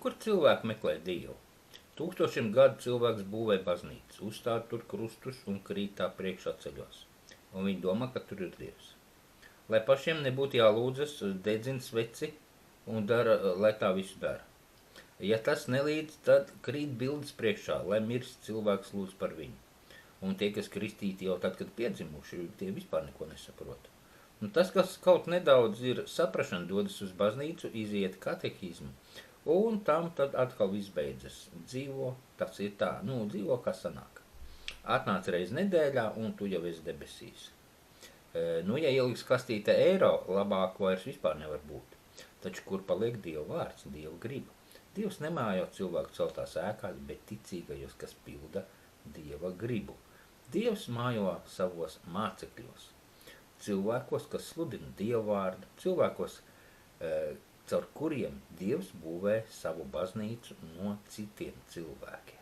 Kur cilvēki meklē Dievu? Tūkstošiem gadu cilvēks būvē baznīcas, uzstāda tur krustus un krīt tā priekšā ceļos. Un viņi domā, ka tur ir Dievs. Lai pašiem nebūtu jālūdzas, dedzina sveci un dara, lai tā visu dara. Ja tas nelīdz, tad krīt bildes priekšā, lai mirst cilvēks lūdz par viņu. Un tie, kas kristīti jau tad, kad piedzimuši, tie vispār neko nesaprot. Tas, kas kaut nedaudz ir saprašana, dodas uz baznīcu, iziet katehismu, un tam tad atkal viss beidzas. Dzīvo, tas ir tā, dzīvo kā sanāk. Atnāc reiz nedēļā, un tu jau esi debesīs. Ja ieliks kastīte eiro, labāk vairs vispār nevar būt. Taču kur paliek Dieva vārds, Dieva griba? Dievs nemājo cilvēku celtās ēkās, bet ticīgajos, kas pilda Dieva gribu. Dievs mājo savos mācekļos, cilvēkos, kas sludina Dieva vārdu, cilvēkos, caur kuriem Dievs būvē savu baznīcu no citiem cilvēkiem.